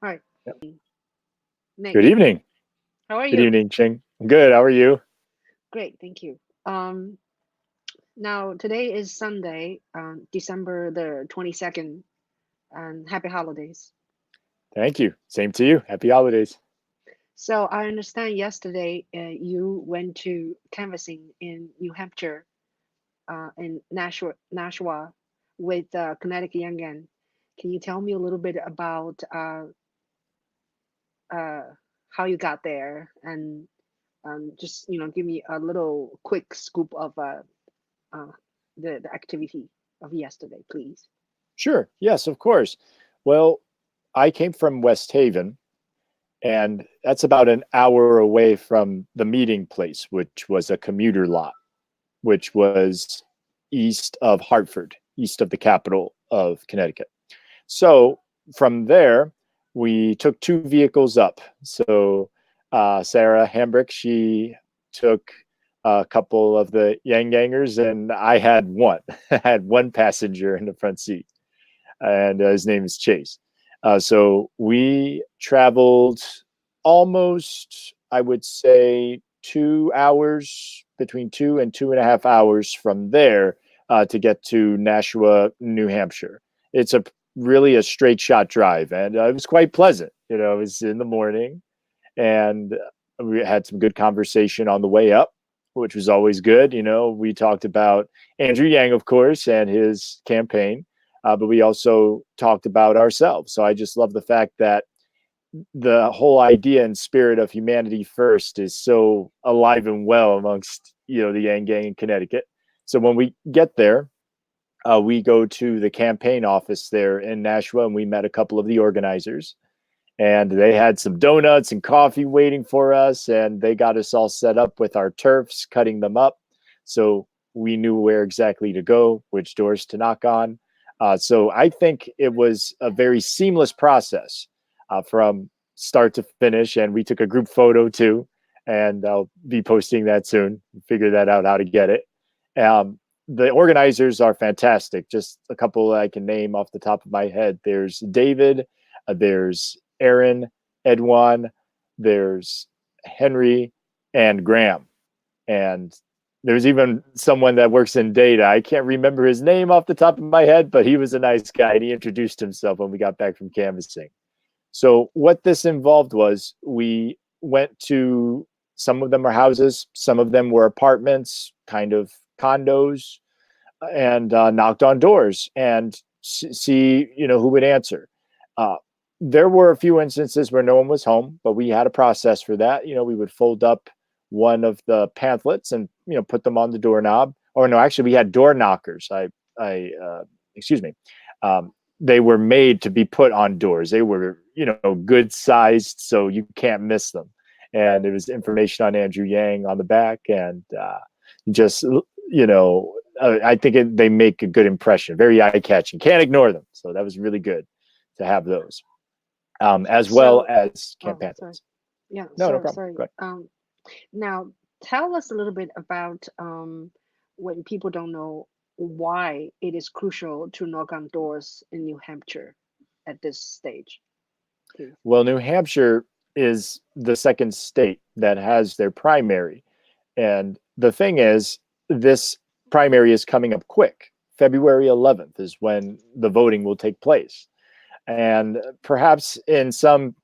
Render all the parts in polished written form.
Hi, Yep. Nick. Good evening. How are Good you? evening, Ching. Good. How are you? Great, thank you. Now today is Sunday, December the 22nd, and happy holidays. Thank you. Same to you. Happy holidays. So I understand yesterday you went to canvassing in New Hampshire, in Nashua, with Connecticut Young. Can you tell me a little bit about uh, how you got there and just give me a little quick scoop of uh, the activity of yesterday, please. Sure. Yes, of course. Well, I came from West Haven, and that's about an hour away from the meeting place, which was a commuter lot, which was east of Hartford, east of the capital of Connecticut. So from there, we took two vehicles up. So Sarah Hambrick, she took a couple of the Yang Gangers, and I had one. I had one passenger in the front seat, and his name is Chase. So we traveled almost, I would say, 2 hours, between 2 and 2.5 hours from there to get to Nashua, New Hampshire. It's a really a straight shot drive, and it was quite pleasant. It was in the morning, and we had some good conversation on the way up, which was always good. We talked about Andrew Yang, of course, and his campaign, but we also talked about ourselves. So I just love the fact that the whole idea and spirit of humanity first is so alive and well amongst the Yang Gang in Connecticut. So when we get there, we go to the campaign office there in Nashua, and we met a couple of the organizers, and they had some donuts and coffee waiting for us, and they got us all set up with our turfs, cutting them up, so we knew where exactly to go, which doors to knock on. So I think it was a very seamless process from start to finish, and we took a group photo too, and I'll be posting that soon. Figure that out how to get it. The organizers are fantastic. Just a couple I can name off the top of my head. There's David, there's Aaron, Edwan, there's Henry, and Graham. And there's even someone that works in data. I can't remember his name off the top of my head, but he was a nice guy, and he introduced himself when we got back from canvassing. So what this involved was we went to, some of them are houses, some of them were apartments, kind of condos, and knocked on doors and see who would answer. Uh, there were a few instances where no one was home, but we had a process for that. We would fold up one of the pamphlets and put them on the doorknob. Or no, actually, we had door knockers. I excuse me. They were made to be put on doors. They were good sized, so you can't miss them. And there was information on Andrew Yang on the back, and just I think they make a good impression, very eye catching. Can't ignore them. So that was really good to have those, as well So, as oh, campaign sorry. things. Yeah, No, no sorry, problem. sorry. Go ahead. Now tell us a little bit about when people don't know why it is crucial to knock on doors in New Hampshire at this stage, please. Well, New Hampshire is the second state that has their primary. And the thing is, this primary is coming up quick. February 11th is when the voting will take place. And perhaps in some,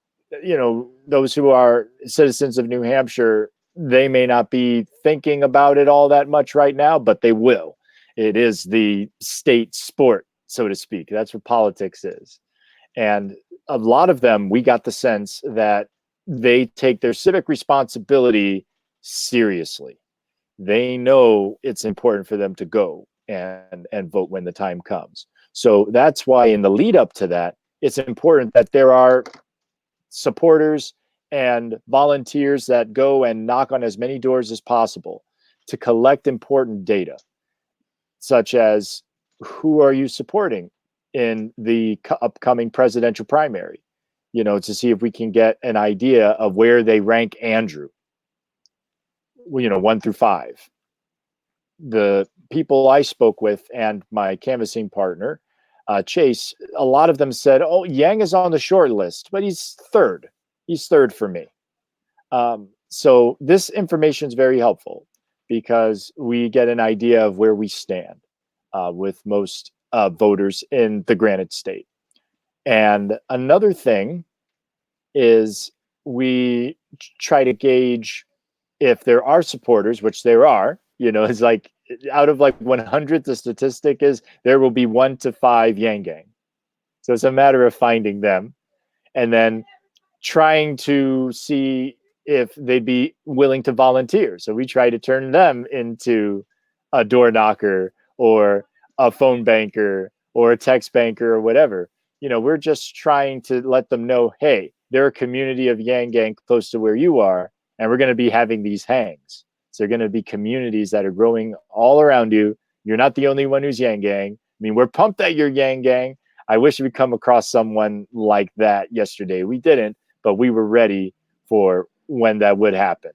those who are citizens of New Hampshire, they may not be thinking about it all that much right now, but they will. It is the state sport, so to speak. That's what politics is. And a lot of them, we got the sense that they take their civic responsibility seriously. They know it's important for them to go and vote when the time comes. So that's why in the lead up to that, it's important that there are supporters and volunteers that go and knock on as many doors as possible to collect important data, such as who are you supporting in the upcoming presidential primary, to see if we can get an idea of where they rank Andrew, 1 through 5. The people I spoke with and my canvassing partner, Chase, a lot of them said, "Oh, Yang is on the short list, but he's third. He's third for me." So this information is very helpful because we get an idea of where we stand with most voters in the granted state. And another thing is we try to gauge if there are supporters, which there are. It's like out of like 100, the statistic is there will be 1 to 5 Yang Gang. So it's a matter of finding them and then trying to see if they'd be willing to volunteer. So we try to turn them into a door knocker or a phone banker or a text banker or whatever. We're just trying to let them know, hey, they're a community of Yang Gang close to where you are, and we're going to be having these hangs. So they're going to be communities that are growing all around you. You're not the only one who's Yang Gang. I mean, we're pumped that you're Yang Gang. I wish we'd come across someone like that yesterday. We didn't, but we were ready for when that would happen.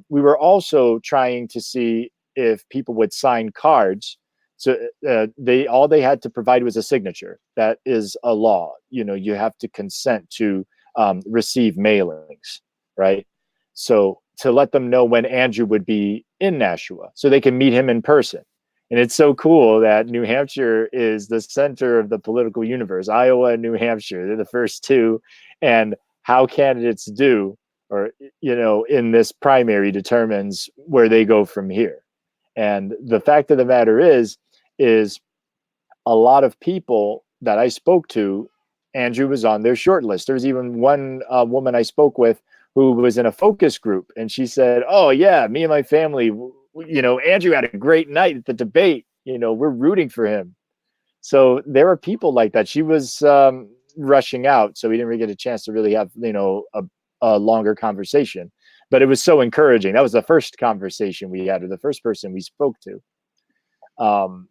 We were also trying to see if people would sign cards. So all they had to provide was a signature. That is a law. You have to consent to receive mailings, right? So to let them know when Andrew would be in Nashua, so they can meet him in person. And it's so cool that New Hampshire is the center of the political universe. Iowa and New Hampshire, they're the first two, and how candidates do, or in this primary determines where they go from here. And the fact of the matter is a lot of people that I spoke to, Andrew was on their short list. There was even one woman I spoke with who was in a focus group, and she said, "Oh yeah, me and my family, Andrew had a great night at the debate. We're rooting for him." So there are people like that. She was rushing out, so we didn't really get a chance to really have a longer conversation. But it was so encouraging. That was the first conversation we had, or the first person we spoke to.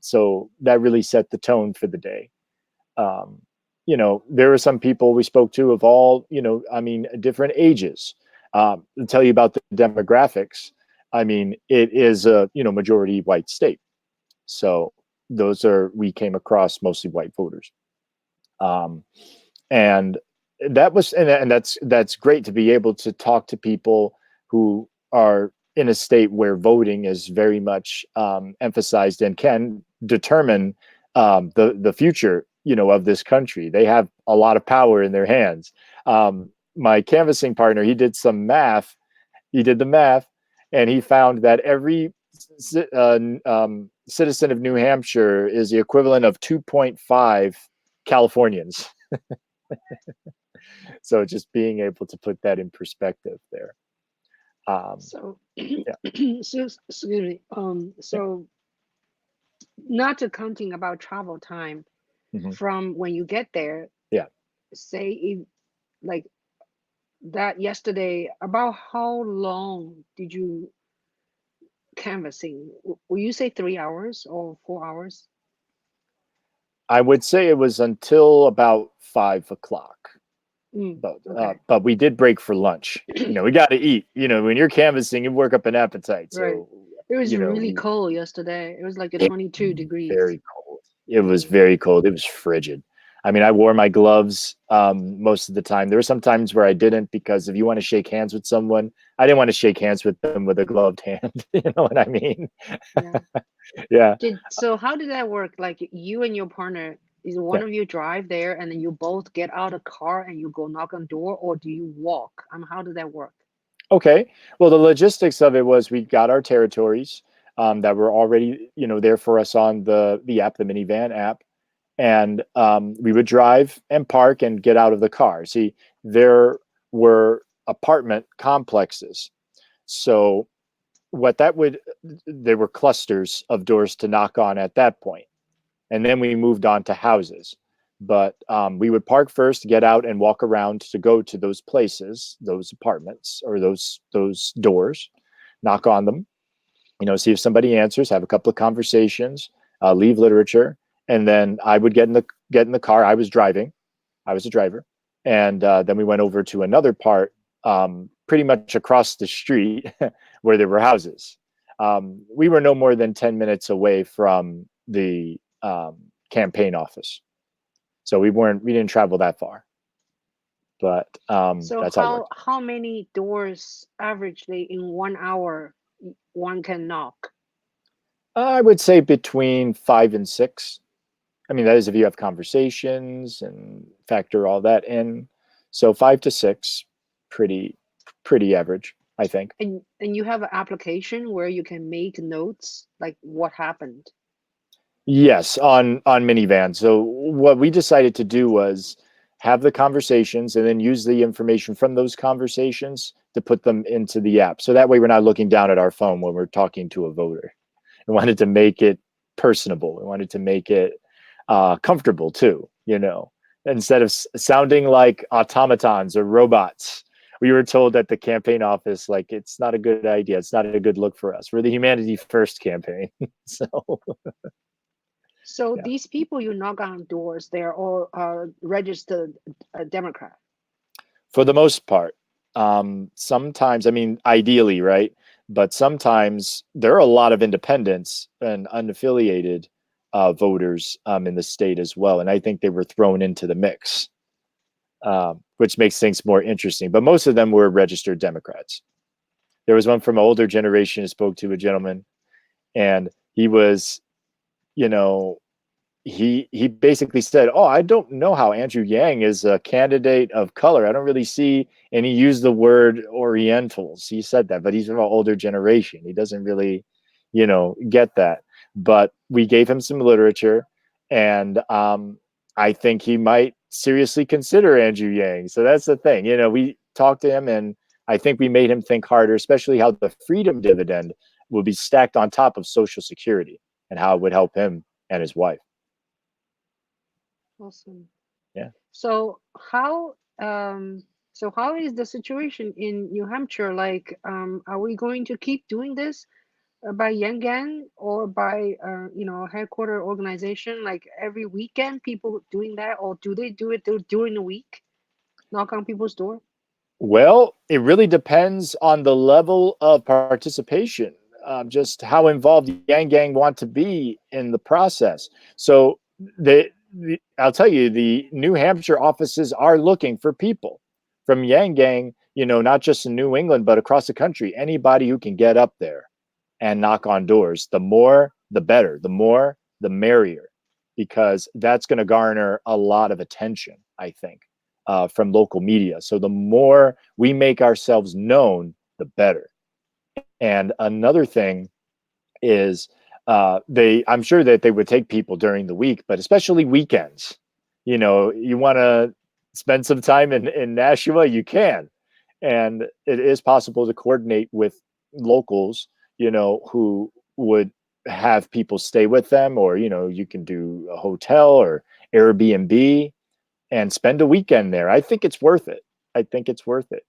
So that really set the tone for the day. There were some people we spoke to of all, different ages. To tell you about the demographics, it is a, majority white state. So we came across mostly white voters. And that was, and that's great to be able to talk to people who are in a state where voting is very much emphasized and can determine the future, of this country. They have a lot of power in their hands. My canvassing partner, he did some math. He did the math, and he found that every citizen of New Hampshire is the equivalent of 2.5 Californians. So just being able to put that in perspective there. So, Yeah. so excuse me. So not accounting about travel time Mm-hmm. from when you get there. Yeah. Say if like that yesterday, about how long did you canvassing? Will you say 3 hours or 4 hours? I would say it was until about 5 o'clock. Okay. But we did break for lunch. We got to eat. When you're canvassing, you work up an appetite. Right. So, It was really cold yesterday. It was like a it 22 was degrees. very cold. It was very cold. It was frigid. I wore my gloves most of the time. There were some times where I didn't, because if you want to shake hands with someone, I didn't want to shake hands with them with a gloved hand. You know what I mean? Yeah. Yeah. So how did that work? Like you and your partner, is one Yeah. of you drive there and then you both get out of car and you go knock on door, or do you walk? How did that work? Okay. Well, the logistics of it was we got our territories that were already, there for us on the app, the minivan app, and we would drive and park and get out of the car. See, there were apartment complexes, so there were clusters of doors to knock on at that point, and then we moved on to houses. But we would park first, get out, and walk around to go to those places, those apartments, or those doors, knock on them, see if somebody answers, have a couple of conversations, leave literature, and then I would get in the car. I was driving. I was a driver, and then we went over to another part, pretty much across the street, where there were houses. We were no more than 10 minutes away from the campaign office. So we didn't travel that far, but So that's how it worked. how many doors averagely in 1 hour one can knock? I would say between 5 and 6. I mean, that is if you have conversations and factor all that in. So 5 to 6, pretty pretty average, I think. And you have an application where you can make notes like what happened. Yes, on minivan. So what we decided to do was have the conversations and then use the information from those conversations to put them into the app. So that way we're not looking down at our phone when we're talking to a voter. We wanted to make it personable. We wanted to make it comfortable too, instead of sounding like automatons or robots. We were told at the campaign office, like, it's not a good idea. It's not a good look for us. We're the Humanity First campaign. So, So yeah. these people you knock on doors, they're all registered Democrat. For the most part. Sometimes, I mean, ideally, right? But sometimes there are a lot of independents and unaffiliated voters in the state as well. And I think they were thrown into the mix, which makes things more interesting. But most of them were registered Democrats. There was one from an older generation who spoke to a gentleman, and he was, you know, he basically said, "Oh, I don't know how Andrew Yang is a candidate of color. I don't really see." And he used the word Orientals. He said that, but he's from an older generation. He doesn't really, get that. But we gave him some literature, and I think he might seriously consider Andrew Yang. So that's the thing. We talked to him, and I think we made him think harder, especially how the freedom dividend will be stacked on top of Social Security and how it would help him and his wife. Awesome. Yeah. So how is the situation in New Hampshire? Like, are we going to keep doing this by Yangan or by headquarter organization? Like every weekend, people doing that, or do they do it during the week? Knock on people's door. Well, it really depends on the level of participation, just how involved Yang Gang want to be in the process. So I'll tell you, the New Hampshire offices are looking for people from Yang Gang, not just in New England, but across the country. Anybody who can get up there and knock on doors, the more, the better. The more, the merrier, because that's going to garner a lot of attention, I think, from local media. So the more we make ourselves known, the better. And another thing is, I'm sure that they would take people during the week, but especially weekends. You want to spend some time in Nashua, you can. And it is possible to coordinate with locals, who would have people stay with them, or, you can do a hotel or Airbnb and spend a weekend there. I think it's worth it. I think it's worth it,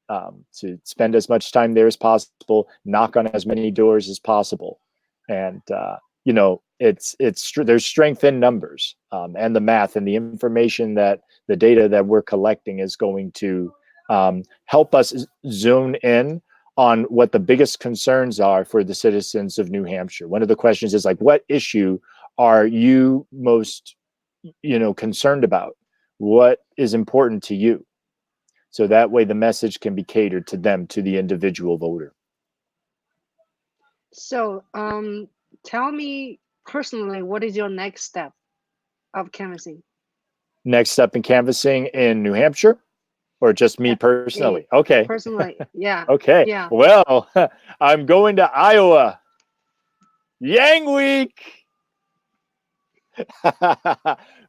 to spend as much time there as possible, knock on as many doors as possible. And, there's strength in numbers, and the math and the information, that the data that we're collecting is going to help us zone in on what the biggest concerns are for the citizens of New Hampshire. One of the questions is like, what issue are you most, concerned about? What is important to you? So that way the message can be catered to them, to the individual voter. So, tell me personally, what is your next step of canvassing? Next step in canvassing in New Hampshire, or just me Yeah, yeah, personally? Okay. personally, yeah, Okay. yeah. Well, I'm going to Iowa. Yang Week.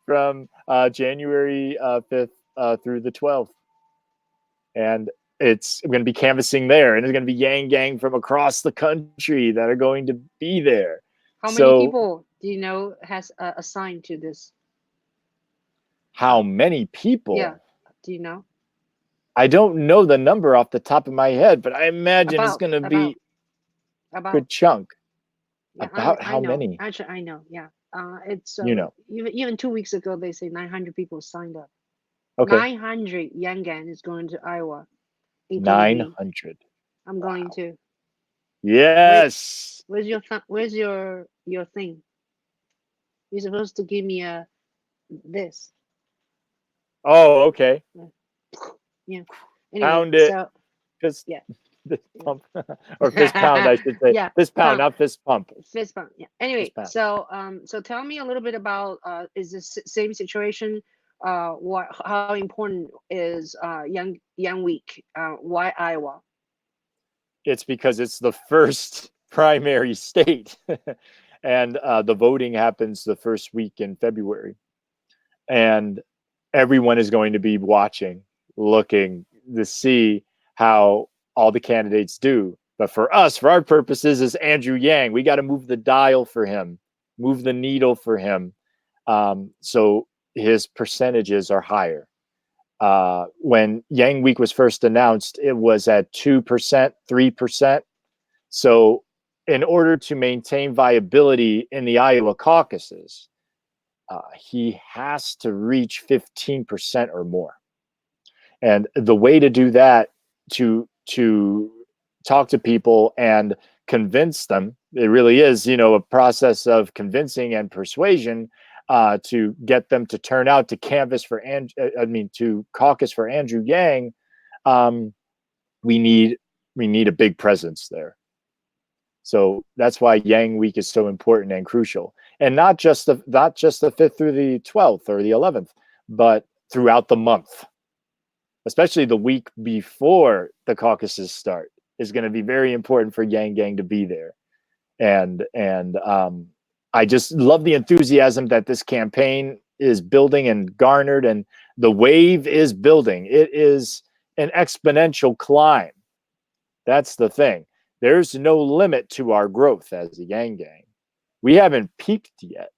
From January 5th through the 12th. And I'm going to be canvassing there, and there's going to be Yang Gang from across the country that are going to be there. How many So, people do you know has assigned to this? how many Yeah, people? do you know? I don't know the number off the top of my head, but I imagine it's About, going to about, be a about. good chunk. Yeah, About I how know. many? Actually, I know. Yeah. It's You know. even 2 weeks ago they say 900 people signed up. Okay. 900 Yangan is going to Iowa, including me. 900. I'm going Wow. to. Where Yes. where's your thing? You're supposed to give me a this. Oh, okay. Yeah. Anyway, Pound it. so Fist, yeah, fist pump. Or fist pound, I should say. yeah, Fist pound, pound, not fist pump. fist bump. Yeah. Fist Anyway, pound. so tell me a little bit about is this same situation? What how important is Young Week? Why Iowa? It's because it's the first primary state. And the voting happens the first week in February. And everyone is going to be watching, looking to see how all the candidates do. But for us, for our purposes, is Andrew Yang. We got to move the dial for him, move the needle for him, so his percentages are higher. When Yang Week was first announced, it was at 2%, 3%. So, in order to maintain viability in the Iowa caucuses, he has to reach 15% or more. And the way to do that, to talk to people and convince them, it really is, a process of convincing and persuasion, to get them to turn out to canvass for to caucus for Andrew Yang. Um, we need a big presence there. So that's why Yang Week is so important and crucial, and not just the 5th through the 12th or the 11th, but throughout the month, especially the week before the caucuses start, is going to be very important for Yang Gang to be there. And I just love the enthusiasm that this campaign is building and garnered, and the wave is building. It is an exponential climb. That's the thing. There's no limit to our growth as a Yang Gang. We haven't peaked yet.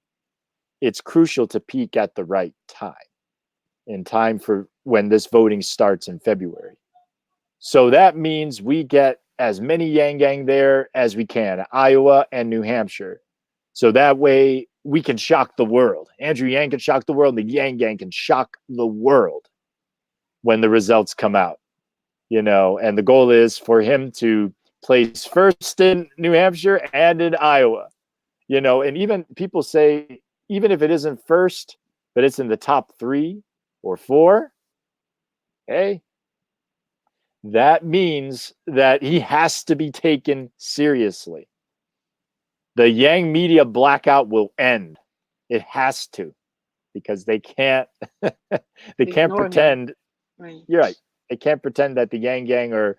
It's crucial to peak at the right time, in time for when this voting starts in February. So that means we get as many Yang Gang there as we can, Iowa and New Hampshire. So that way we can shock the world. Andrew Yang can shock the world. The Yang Gang can shock the world when the results come out. And the goal is for him to place first in New Hampshire and in Iowa. And even people say, even if it isn't first, but it's in the top 3 or 4, hey, that means that he has to be taken seriously. The Yang media blackout will end. It has to, because they can't they can't Ignore him. pretend. Right. You're right. They can't pretend that the Yang Gang are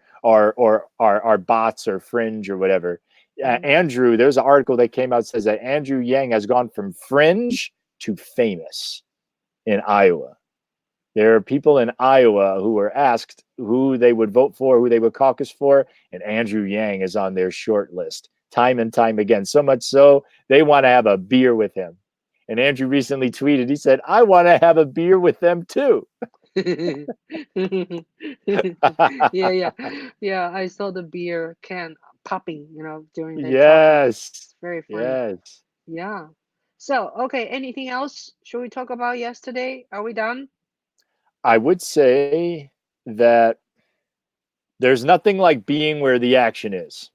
bots or fringe or whatever. Andrew, there's an article that came out that says that Andrew Yang has gone from fringe to famous in Iowa. There are people in Iowa who were asked who they would vote for, who they would caucus for, and Andrew Yang is on their short list time and time again. So much so, they want to have a beer with him. And Andrew recently tweeted, he said, I want to have a beer with them too. Yeah, yeah, yeah. I saw the beer can popping, during the talking. Yes. It's very funny. Yes. Yeah. So, okay, anything else? Should we talk about yesterday? Are we done? I would say that there's nothing like being where the action is.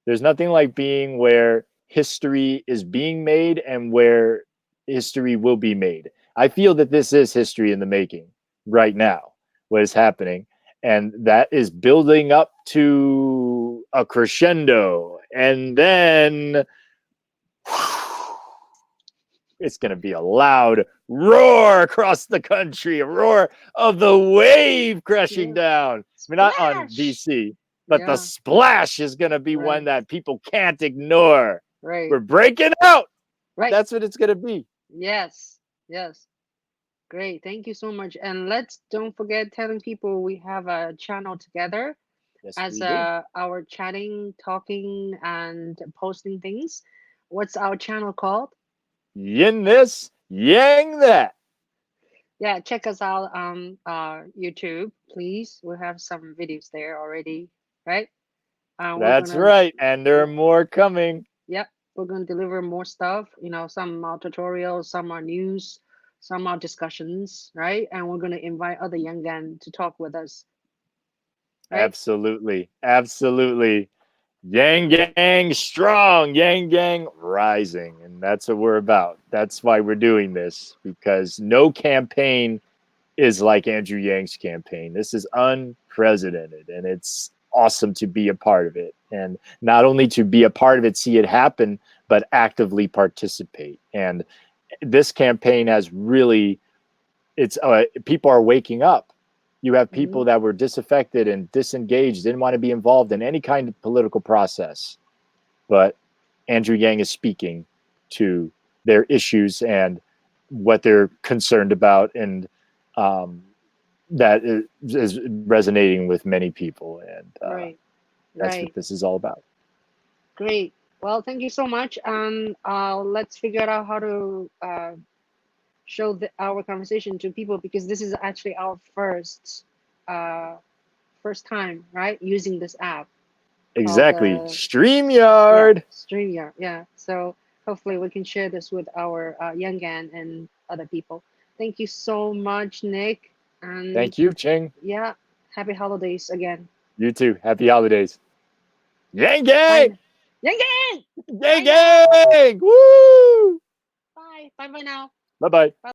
There's nothing like being where history is being made and where history will be made. I feel that this is history in the making right now, what is happening. And that is building up to a crescendo. And then it's going to be a loud roar across the country, a roar of the wave crashing down. I mean, not on Splash! DC, but the Yeah, splash is going to be one right, that people can't ignore. right, We're breaking out. right. That's what it's going to be. Yes, yes. Great. Thank you so much. And let's don't forget telling people we have a channel together Yes, as we do. our chatting, talking, and posting things. What's our channel called? Yin this, yang that. Yeah, check us out on YouTube, please. We have some videos there already, right? We're That's gonna, right. And there are more coming. yep, we're gonna deliver more stuff. Some are tutorials, some are news, some are discussions, right? And we're gonna invite other young men to talk with us, right? Absolutely. Absolutely. Yang Gang strong, Yang Gang rising. And that's what we're about. That's why we're doing this, because no campaign is like Andrew Yang's campaign. This is unprecedented, and it's awesome to be a part of it. And not only to be a part of it, see it happen, but actively participate. And this campaign has really, it's people are waking up. You have people that were disaffected and disengaged, didn't want to be involved in any kind of political process. But Andrew Yang is speaking to their issues and what they're concerned about, and that is resonating with many people. And Right. that's what Right. this is all about. Great. Well, thank you so much. And let's figure out how to show our conversation to people, because this is actually our uh, first time, right, using this app called Exactly. yeah, StreamYard. StreamYard. Yeah. So hopefully we can share this with our Yangan and other people. Thank you so much, Nick. And Thank you, Ching. yeah, happy holidays again. You too. Happy holidays. Yang Bye. gang! Yangan! Gang Bye now. gang! Woo! Bye. Bye bye now. Bye bye. Bye.